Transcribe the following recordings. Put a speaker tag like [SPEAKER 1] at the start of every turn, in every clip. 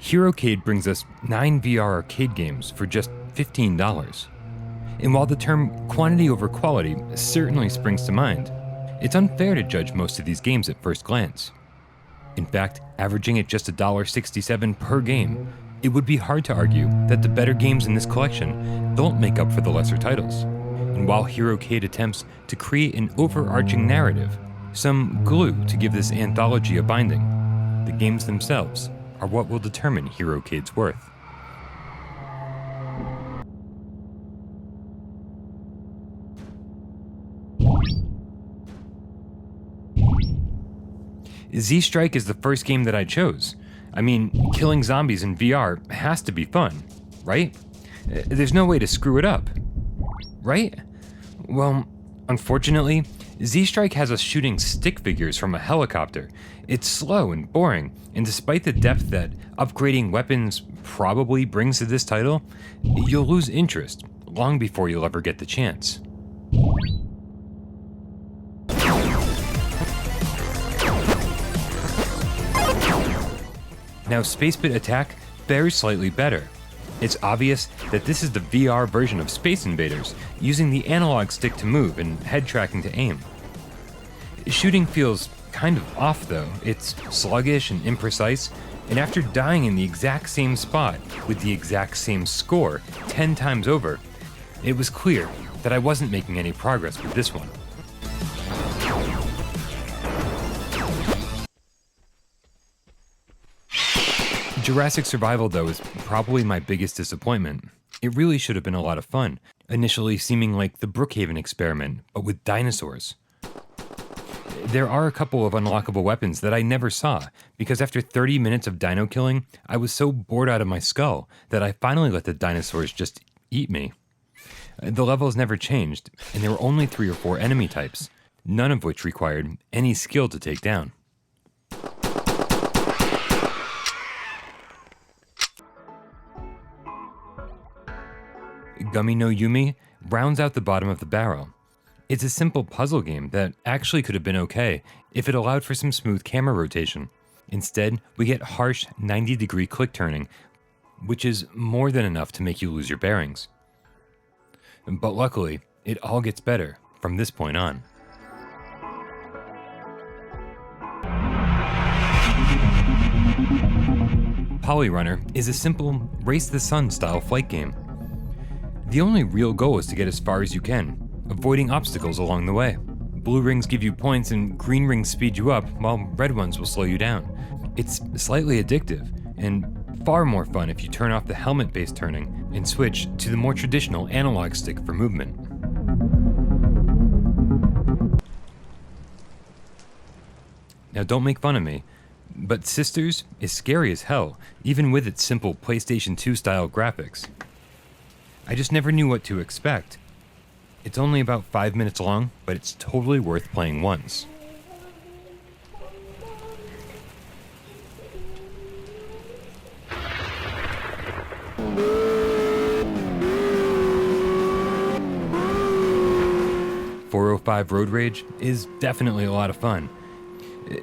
[SPEAKER 1] Herocade brings us 9 VR arcade games for just $15. And while the term quantity over quality certainly springs to mind, it's unfair to judge most of these games at first glance. In fact, averaging at just $1.67 per game, it would be hard to argue that the better games in this collection don't make up for the lesser titles. And while Herocade attempts to create an overarching narrative, some glue to give this anthology a binding, the games themselves are what will determine Herocade's worth. Z-Strike is the first game that I chose. I mean, killing zombies in VR has to be fun, right? There's no way to screw it up, right? Well, unfortunately, Z-Strike has us shooting stick figures from a helicopter. It's slow and boring, and despite the depth that upgrading weapons probably brings to this title, you'll lose interest long before you'll ever get the chance. Now, Spaceman Attack fares slightly better. It's obvious that this is the VR version of Space Invaders, using the analog stick to move and head tracking to aim. Shooting feels kind of off though. It's sluggish and imprecise, and after dying in the exact same spot with the exact same score 10 times over, it was clear that I wasn't making any progress with this one. Jurassic Survival, though, is probably my biggest disappointment. It really should have been a lot of fun, initially seeming like the Brookhaven experiment, but with dinosaurs. There are a couple of unlockable weapons that I never saw, because after 30 minutes of dino killing, I was so bored out of my skull that I finally let the dinosaurs just eat me. The levels never changed, and there were only 3 or 4 enemy types, none of which required any skill to take down. Gummy no Yumi rounds out the bottom of the barrel. It's a simple puzzle game that actually could have been okay if it allowed for some smooth camera rotation. Instead, we get harsh 90-degree click turning, which is more than enough to make you lose your bearings. But luckily, it all gets better from this point on. Polyrunner is a simple Race the Sun style flight game. The only real goal is to get as far as you can, avoiding obstacles along the way. Blue rings give you points and green rings speed you up, while red ones will slow you down. It's slightly addictive, and far more fun if you turn off the helmet-based turning and switch to the more traditional analog stick for movement. Now don't make fun of me, but Sisters is scary as hell, even with its simple PlayStation 2 style graphics. I just never knew what to expect. It's only about 5 minutes long, but it's totally worth playing once. .405 Road Rage is definitely a lot of fun.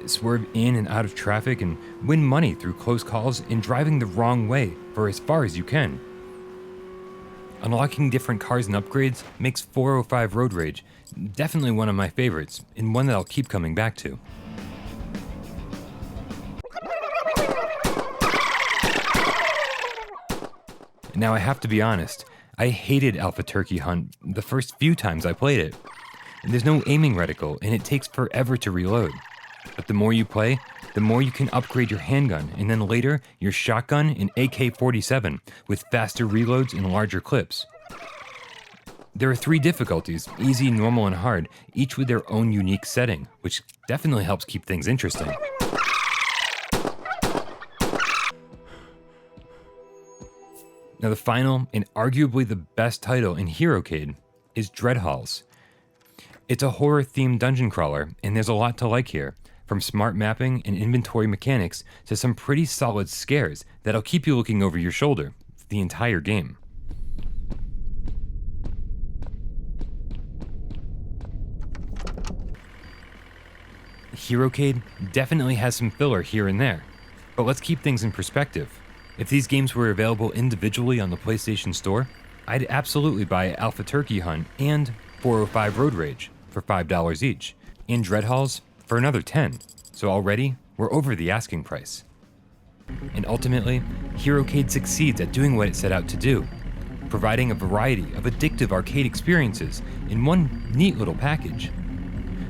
[SPEAKER 1] Swerve in and out of traffic and win money through close calls and driving the wrong way for as far as you can. Unlocking different cars and upgrades makes .405 Road Rage definitely one of my favorites, and one that I'll keep coming back to. Now I have to be honest, I hated Alpha Turkey Hunt the first few times I played it. There's no aiming reticle, and it takes forever to reload. But the more you play, the more you can upgrade your handgun, and then later, your shotgun and AK-47 with faster reloads and larger clips. There are 3 difficulties, easy, normal, and hard, each with their own unique setting, which definitely helps keep things interesting. Now the final, and arguably the best title in Herocade, is Dread Halls. It's a horror-themed dungeon crawler, and there's a lot to like here. From smart mapping and inventory mechanics to some pretty solid scares that'll keep you looking over your shoulder the entire game. Herocade definitely has some filler here and there, but let's keep things in perspective. If these games were available individually on the PlayStation Store, I'd absolutely buy Alpha Turkey Hunt and 405 Road Rage for $5 each, and Dreadhalls for another $10, so already we're over the asking price. And ultimately, Herocade succeeds at doing what it set out to do, providing a variety of addictive arcade experiences in one neat little package.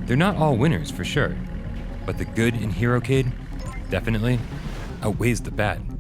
[SPEAKER 1] They're not all winners for sure, but the good in Herocade definitely outweighs the bad.